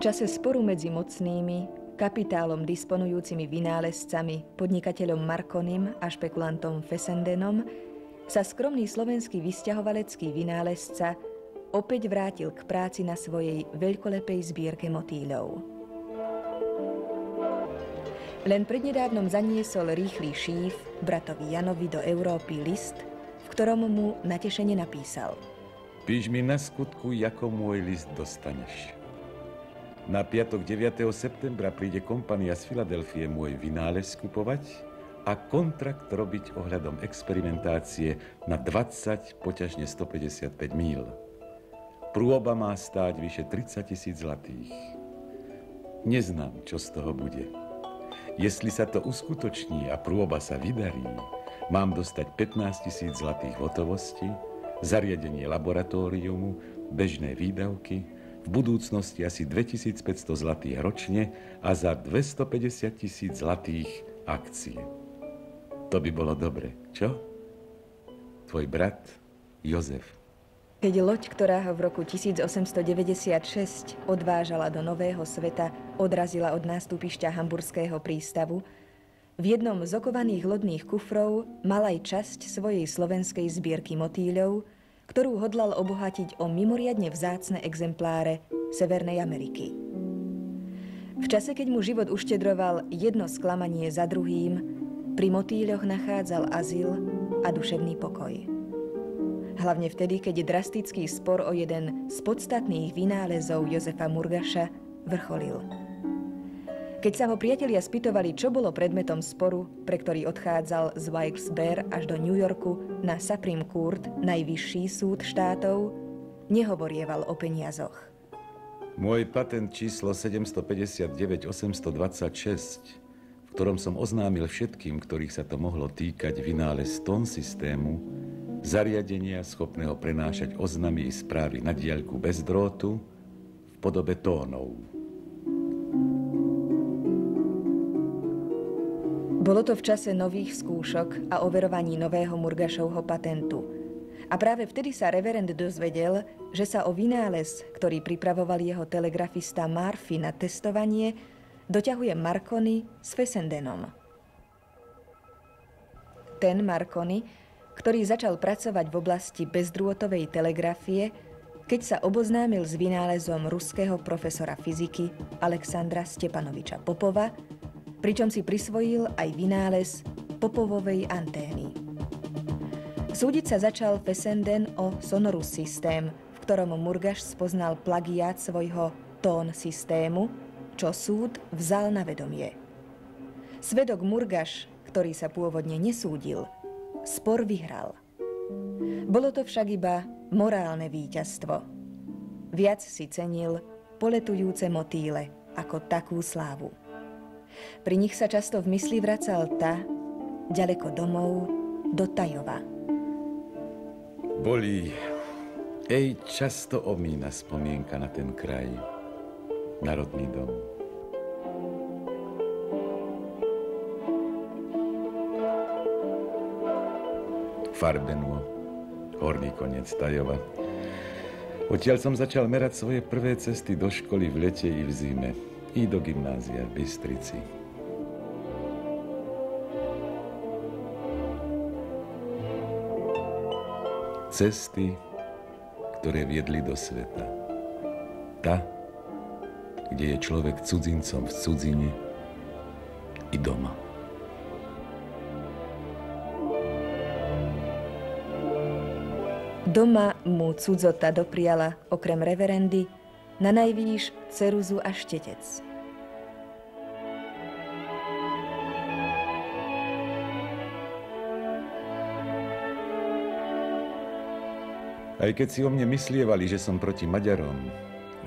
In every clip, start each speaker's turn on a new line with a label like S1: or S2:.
S1: V čase sporu medzi mocnými, kapitálom disponujúcimi vynálezcami, podnikateľom Marconim a špekulantom Fessendenom sa skromný slovenský vysťahovalecký vynálezca opäť vrátil k práci na svojej veľkolepej zbierke motýľov. Len prednedávnom zaniesol rýchly šíf bratovi Janovi do Európy list, v ktorom mu natešene napísal:
S2: Píš mi na skutku, ako môj list dostaneš. Na piatok 9. septembra príde kompania z Filadelfie môj vynález kupovať a kontrakt robiť ohľadom experimentácie na 20, poťažne 155 míl. Prôba má stáť vyše 30 000 zlatých. Neznám, čo z toho bude. Jestli sa to uskutoční a prôba sa vydarí, mám dostať 15 000 zlatých hotovosti, zariadenie laboratóriumu, bežné výdavky, v budúcnosti asi 2500 zlatých ročne a za 250 000 zlatých akcie. To by bolo dobre, čo? Tvoj brat Jozef.
S1: Keď loď, ktorá ho v roku 1896 odvážala do Nového sveta, odrazila od nástupišťa Hamburského prístavu, v jednom z okovaných lodných kufrov mal aj časť svojej slovenskej zbierky motýľov, ktorú hodlal obohatiť o mimoriadne vzácne exempláre Severnej Ameriky. V čase, keď mu život uštedroval jedno sklamanie za druhým, pri motýľoch nachádzal azyl a duševný pokoj. Hlavne vtedy, keď drastický spor o jeden z podstatných vynálezov Jozefa Murgaša vrcholil. Keď sa ho priatelia spýtovali, čo bolo predmetom sporu, pre ktorý odchádzal z Wilkes-Barre až do New Yorku na Supreme Court, najvyšší súd štátov, nehovorieval o peniazoch.
S2: Môj patent číslo 759-826, v ktorom som oznámil všetkým, ktorých sa to mohlo týkať, vynález tón systému, zariadenia schopného prenášať oznamy i správy na diaľku bez drôtu v podobe tónov.
S1: Bolo to v čase nových skúšok a overovaní nového Murgašovho patentu. A práve vtedy sa reverend dozvedel, že sa o vynález, ktorý pripravoval jeho telegrafista Murphy na testovanie, doťahuje Marconi s Fessendenom. Ten Marconi, ktorý začal pracovať v oblasti bezdrôtovej telegrafie, keď sa oboznámil s vynálezom ruského profesora fyziky Alexandra Stepanoviča Popova, pričom si prisvojil aj vynález Popovovej antény. Súdiť sa začal Fessenden o Sonorus systém, v ktorom Murgaš spoznal plagiát svojho tón systému, čo súd vzal na vedomie. Svedok Murgaš, ktorý sa pôvodne nesúdil, spor vyhral. Bolo to však iba morálne víťazstvo. Viac si cenil poletujúce motýle ako takú slávu. Pri nich sa často v mysli vracal ďaleko domov, do Tajova.
S2: Bolí, často omína spomienka na ten kraj, na rodný dom. Farbenwo, horný koniec Tajova. Odtiaľ som začal merať svoje prvé cesty do školy v lete i v zime. I do gymnázia v Bystrici. Cesty, ktoré viedli do sveta. Kde je človek cudzincom v cudzine i doma.
S1: Doma mu cudzota dopriala, okrem reverendy, na najvýš ceruzu a štetec.
S2: Aj keď si o mne myslievali, že som proti Maďarom,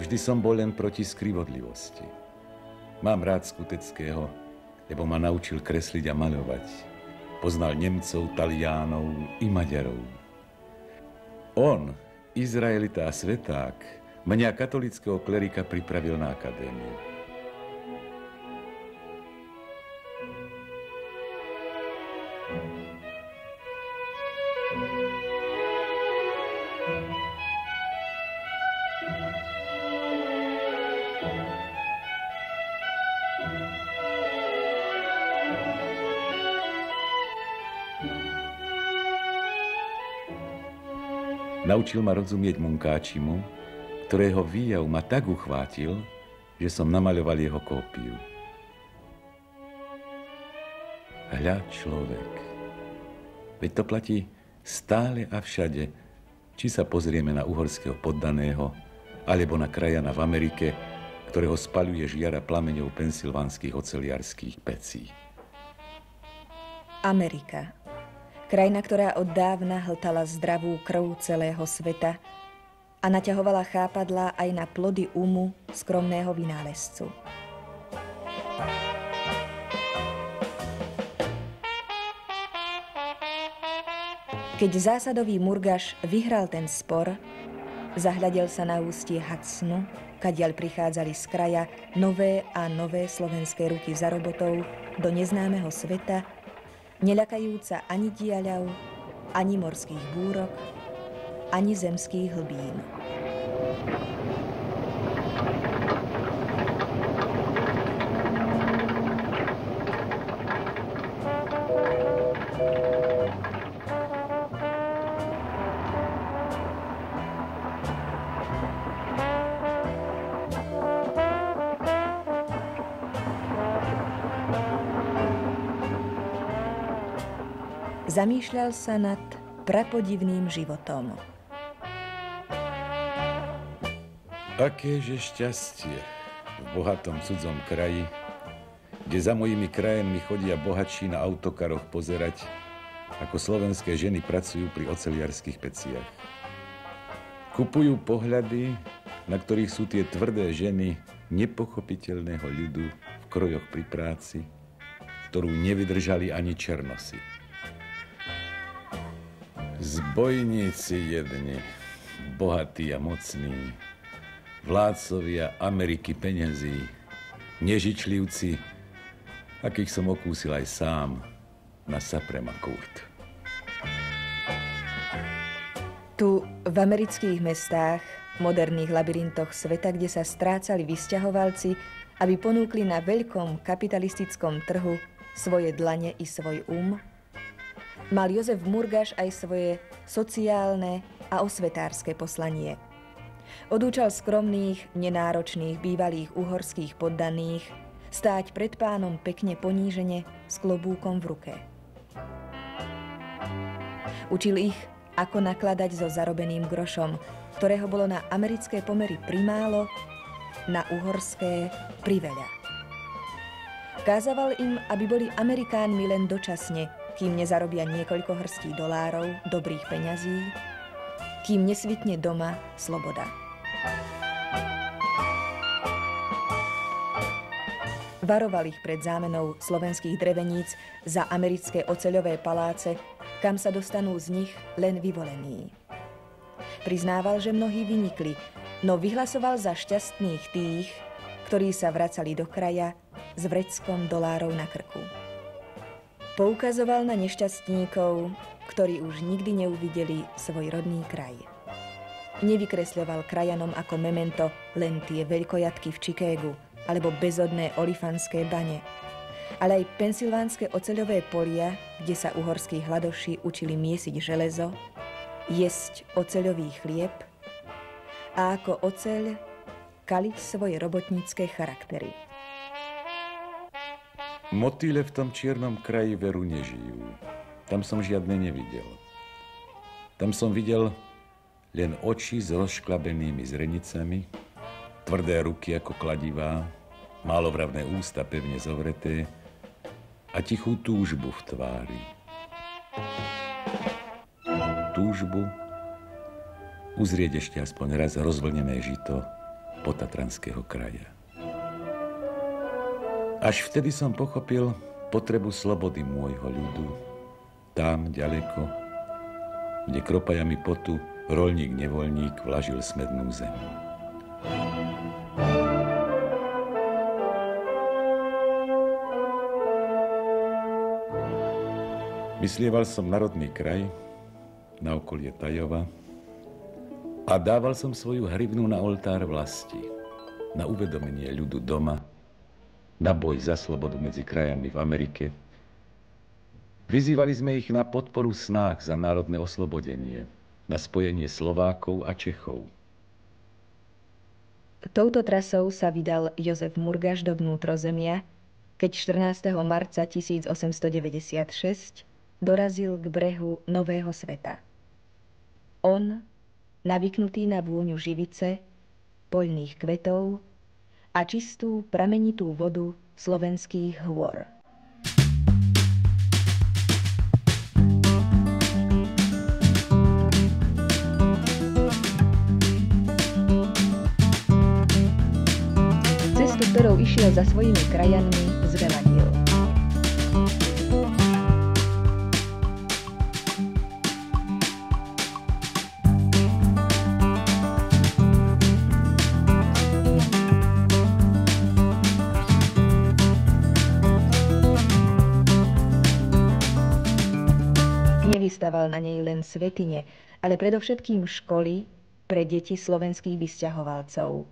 S2: vždy som bol len proti skrivodlivosti. Mám rád Skuteckého, lebo ma naučil kresliť a maľovať. Poznal Nemcov, Taliánov i Maďarov. On, Izraelita a sveták, mňa katolického klerika pripravil na akadémiu. Naučil ma rozumieť Munkáčimu, ktorého výjav ma tak uchvátil, že som namaľoval jeho kópiu. Hľa človek. Veď to platí stále a všade, či sa pozrieme na uhorského poddaného, alebo na krajana v Amerike, ktorého spaľuje žiara plameňov pensylvánskych oceliarských pecí.
S1: Amerika. Krajina, ktorá od dávna hltala zdravú krv celého sveta a naťahovala chápadlá aj na plody umu skromného vynálezcu. Keď zásadový Murgaš vyhral ten spor, zahľadel sa na ústie Hudsonu, kadiaľ prichádzali z kraja nové a nové slovenské ruky za robotov do neznámeho sveta, neľakajúca ani diaľav, ani morských búrok, ani zemských hlbín. Zamýšľal sa nad prapodivným životom.
S2: Akéže šťastie v bohatom cudzom kraji, kde za mojimi krajenmi chodia bohatší na autokaroch pozerať, ako slovenské ženy pracujú pri oceliarských peciach. Kupujú pohľady, na ktorých sú tie tvrdé ženy nepochopiteľného ľudu v krojoch pri práci, ktorú nevydržali ani černosy. Zbojníci jedni, bohatí a mocní, vládcovia Ameriky peňazí, nežičlivci, akých som okúsil aj sám na Suprema Court.
S1: Tu v amerických mestách, moderných labyrintoch sveta, kde sa strácali vysťahovalci, aby ponúkli na veľkom kapitalistickom trhu svoje dlane i svoj mal Jozef Murgaš aj svoje sociálne a osvetárske poslanie. Odúčal skromných, nenáročných, bývalých uhorských poddaných stáť pred pánom pekne ponížene s klobúkom v ruke. Učil ich, ako nakladať so zarobeným grošom, ktorého bolo na americké pomery primálo, na uhorské priveľa. Kázaval im, aby boli Amerikánmi len dočasne, kým nezarobia niekoľko hrstí dolárov, dobrých peňazí, kým nesvitne doma sloboda. Varoval ich pred zámenou slovenských dreveníc za americké oceľové paláce, kam sa dostanú z nich len vyvolení. Priznával, že mnohí vynikli, no vyhlasoval za šťastných tých, ktorí sa vracali do kraja s vreckom dolárov na krku. Poukazoval na nešťastníkov, ktorí už nikdy neuvideli svoj rodný kraj. Nevykresľoval krajanom ako memento len tie veľkojatky v Chicagu alebo bezodné olifanské bane, ale aj pensylvánske oceľové polia, kde sa uhorskí hladoši učili miesiť železo, jesť oceľový chlieb a ako oceľ kaliť svoje robotnícke charaktery.
S2: Motýle v tom čiernom kraji veru nežijú. Tam som žiadne nevidel. Tam som videl len oči s rozšklabenými zrenicami, tvrdé ruky ako kladivá, málovravné ústa pevne zovreté a tichú túžbu v tvári. Túžbu uzrieť ešte aspoň raz rozvlnené žito potatranského kraja. Až vtedy som pochopil potrebu slobody môjho ľudu. Tam, ďaleko, kde kropajami potu roľník-nevoľník vlažil smednú zem. Myslieval som na rodný kraj, na okolie Tajova a dával som svoju hrivnu na oltár vlasti, na uvedomenie ľudu doma, na boj za slobodu medzi krajami v Amerike. Vyzývali sme ich na podporu snách za národné oslobodenie, na spojenie Slovákov a Čechov.
S1: Touto trasou sa vydal Jozef Murgaš do vnútrozemia, keď 14. marca 1896 dorazil k brehu Nového sveta. On, navyknutý na vôňu živice, poľných kvetov a čistú pramenitú vodu slovenských hôr. Cestu, ktorou išiel za svojimi krajanmi, zveladil. Nevystaval na nej len svätyne, ale predovšetkým školy pre deti slovenských vysťahovalcov.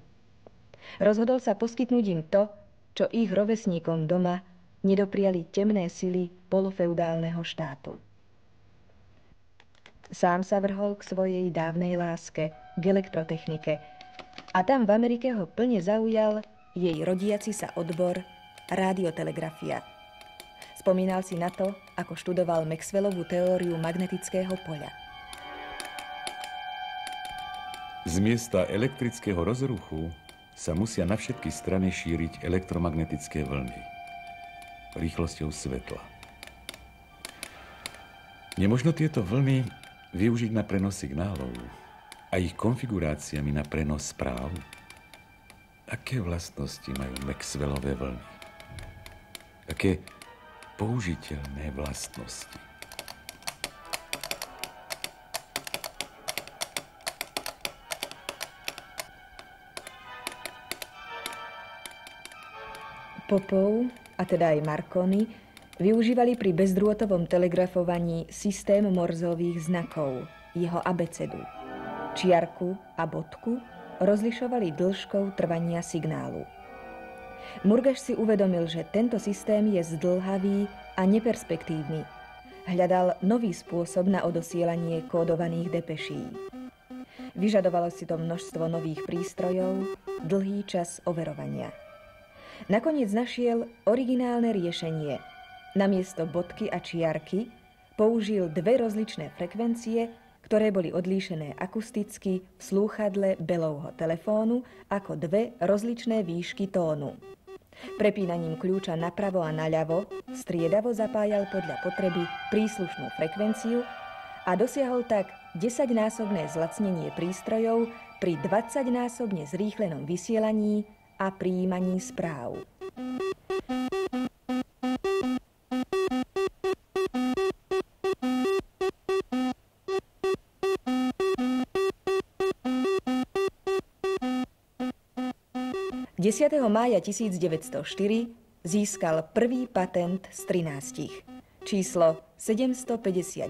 S1: Rozhodol sa poskytnúť im to, čo ich rovesníkom doma nedopriali temné sily polofeudálneho štátu. Sám sa vrhol k svojej dávnej láske, k elektrotechnike, a tam v Amerike ho plne zaujal jej rodiaci sa odbor rádiotelegrafia. Spomínal si na to, ako študoval Maxwellovú teóriu magnetického poľa.
S2: Z miesta elektrického rozruchu sa musia na všetky strany šíriť elektromagnetické vlny rýchlosťou svetla. Nemožno tieto vlny využiť na prenos signálov a ich konfiguráciami na prenos správ? Aké vlastnosti majú Maxwellové vlny? Aké použiteľné vlastnosti?
S1: Popov, a teda aj Marconi, využívali pri bezdrôtovom telegrafovaní systém morzových znakov, jeho abecedu. Čiarku a bodku rozlišovali dĺžkou trvania signálu. Murgaš si uvedomil, že tento systém je zdĺhavý a neperspektívny. Hľadal nový spôsob na odosielanie kódovaných depeší. Vyžadovalo si to množstvo nových prístrojov, dlhý čas overovania. Nakoniec našiel originálne riešenie. Namiesto bodky a čiarky použil dve rozličné frekvencie, ktoré boli odlíšené akusticky v slúchadle Bellovho telefónu ako dve rozličné výšky tónu. Prepínaním kľúča napravo a naľavo striedavo zapájal podľa potreby príslušnú frekvenciu a dosiahol tak 10-násobné zlacnenie prístrojov pri 20-násobne zrýchlenom vysielaní a prijímaní správ. Desiateho mája 1904 získal prvý patent z 13, číslo 759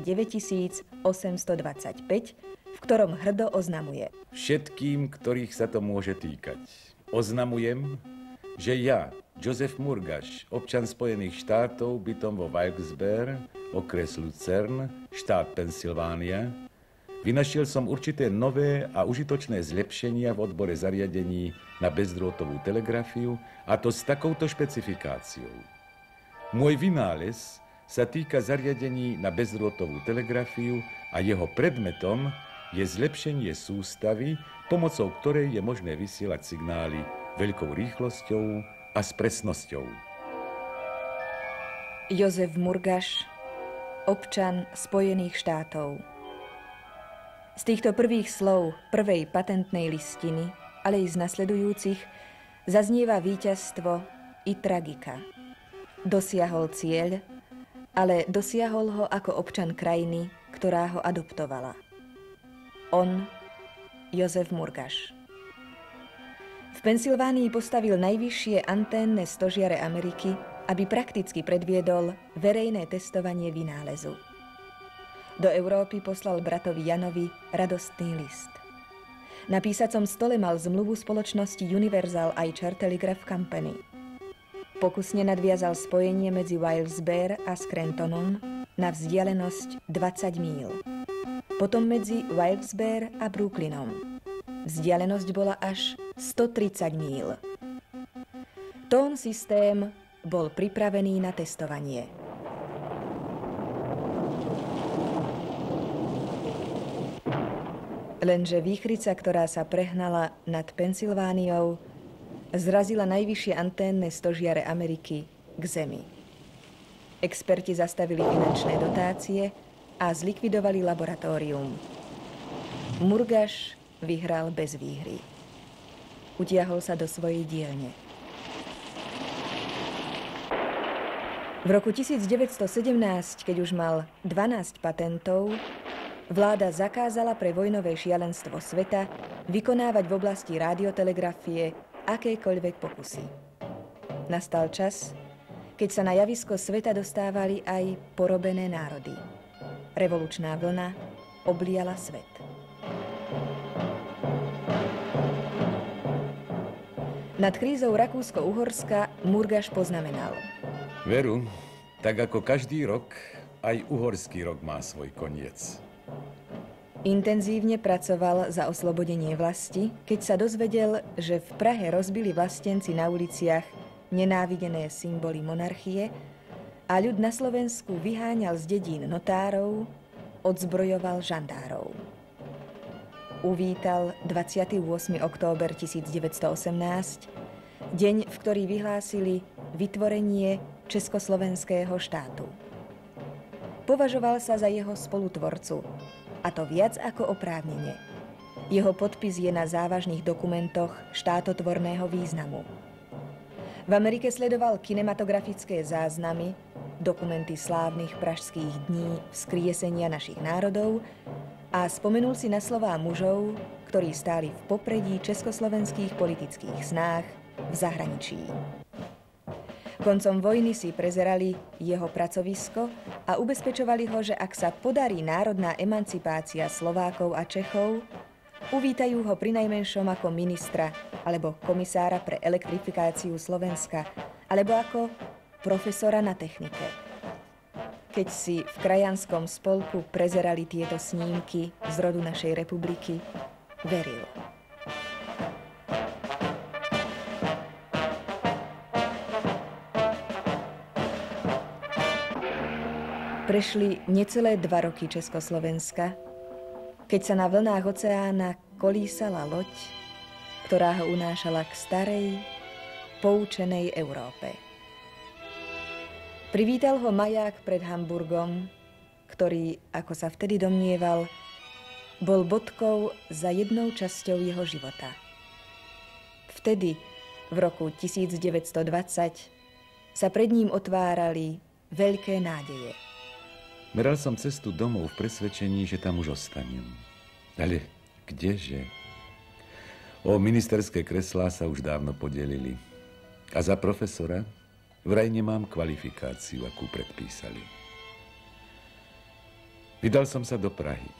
S1: 825, v ktorom hrdo oznamuje:
S2: Všetkým, ktorých sa to môže týkať, oznamujem, že ja, Josef Murgaš, občan Spojených štátov, bytom vo Wilkes-Barre, okres Lucerne, štát Pensylvánia, vynašiel som určité nové a užitočné zlepšenia v odbore zariadení na bezdrôtovú telegrafiu, a to s takouto špecifikáciou. Môj vynález sa týka zariadení na bezdrôtovú telegrafiu a jeho predmetom je zlepšenie sústavy, pomocou ktorej je možné vysielať signály veľkou rýchlosťou a s presnosťou.
S1: Jozef Murgaš, občan Spojených štátov. Z týchto prvých slov prvej patentnej listiny, ale i z nasledujúcich, zaznieva víťazstvo i tragika. Dosiahol cieľ, ale dosiahol ho ako občan krajiny, ktorá ho adoptovala. On, Jozef Murgaš. V Pensylvánii postavil najvyššie anténne stožiare Ameriky, aby prakticky predviedol verejné testovanie vynálezu. Do Európy poslal bratovi Janovi radostný list. Na písacom stole mal zmluvu spoločnosti Universal Archer Telegraph Company. Pokusne nadviazal spojenie medzi Wilkes-Barre a Scrantonom na vzdialenosť 20 míl. potom medzi Wilkes-Barre a Brooklynom. Vzdialenosť bola až 130 míl. Tón systém bol pripravený na testovanie. Lenže výchrica, ktorá sa prehnala nad Pensylvániou, zrazila najvyššie anténne stožiare Ameriky k zemi. Experti zastavili finančné dotácie a zlikvidovali laboratórium. Murgaš vyhral bez výhry. Utiahol sa do svojej dielne. V roku 1917, keď už mal 12 patentov, vláda zakázala pre vojnové šialenstvo sveta vykonávať v oblasti radiotelegrafie akékoľvek pokusy. Nastal čas, keď sa na javisko sveta dostávali aj porobené národy. Revolučná vlna obliala svet. Nad krízou Rakúsko-Uhorska Murgaš poznamenal:
S2: Veru, tak ako každý rok, aj uhorský rok má svoj koniec.
S1: Intenzívne pracoval za oslobodenie vlasti, keď sa dozvedel, že v Prahe rozbili vlastenci na uliciach nenávidené symboly monarchie a ľud na Slovensku vyháňal z dedín notárov, odzbrojoval žandárov. Uvítal 28. október 1918, deň, v ktorý vyhlásili vytvorenie Československého štátu. Považoval sa za jeho spolutvorcu, a to viac ako oprávnene. Jeho podpis je na závažných dokumentoch štátotvorného významu. V Amerike sledoval kinematografické záznamy, dokumenty slávnych pražských dní vzkriesenia našich národov a spomenul si na slová mužov, ktorí stáli v popredí československých politických snách v zahraničí. Koncom vojny si prezerali jeho pracovisko a ubezpečovali ho, že ak sa podarí národná emancipácia Slovákov a Čechov, uvítajú ho prinajmenšom ako ministra alebo komisára pre elektrifikáciu Slovenska alebo ako profesora na technike. Keď si v krajanskom spolku prezerali tieto snímky z rodu našej republiky, veril. Prešli necelé 2 roky Československa, keď sa na vlnách oceána kolísala loď, ktorá ho unášala k starej, poučenej Európe. Privítal ho maják pred Hamburgom, ktorý, ako sa vtedy domnieval, bol bodkou za jednou časťou jeho života. Vtedy, v roku 1920, sa pred ním otvárali veľké nádeje.
S2: Meral som cestu domov v presvedčení, že tam už ostanem. Ale kdeže? O ministerské kreslá sa už dávno podelili. A za profesora vraj nemám kvalifikáciu, akú predpísali. Vydal som sa do Prahy.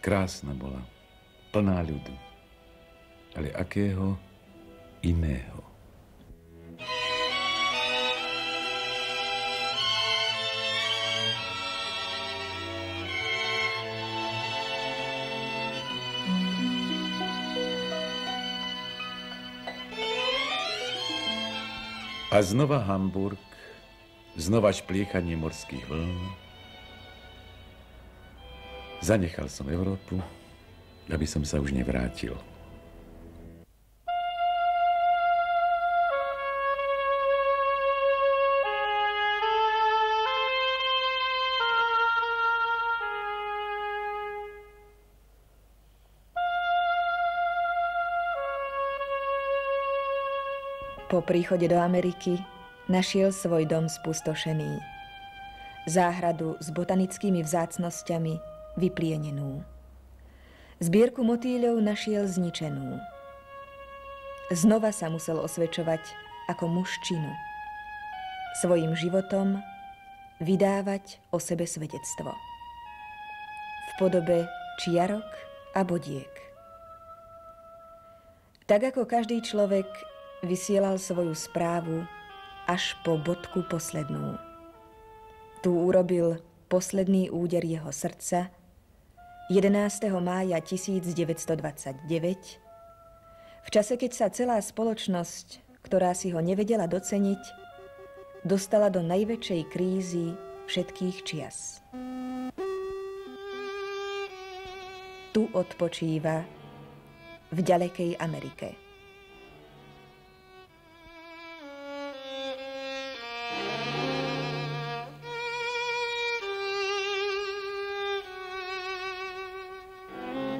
S2: Krásna bola, plná ľudu. Ale akého iného? A znova Hamburg, znova špliechanie morských vln. Zanechal som Európu, aby som sa už nevrátil.
S1: Po príchode do Ameriky našiel svoj dom spustošený. Záhradu s botanickými vzácnosťami vyplienenú. Zbierku motýľov našiel zničenú. Znova sa musel osvedčovať ako muž činu. Svojím životom vydávať o sebe svedectvo. V podobe čiarok a bodiek. Tak ako každý človek vysielal svoju správu až po bodku poslednú. Tu urobil posledný úder jeho srdca 11. mája 1929, v čase, keď sa celá spoločnosť, ktorá si ho nevedela doceniť, dostala do najväčšej krízy všetkých čias. Tu odpočíva v ďalekej Amerike.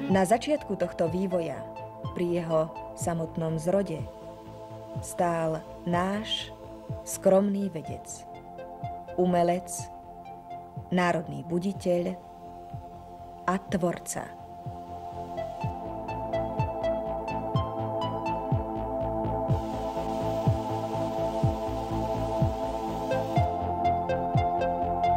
S1: Na začiatku tohto vývoja, pri jeho samotnom zrode, stál náš skromný vedec, umelec, národný buditeľ a tvorca.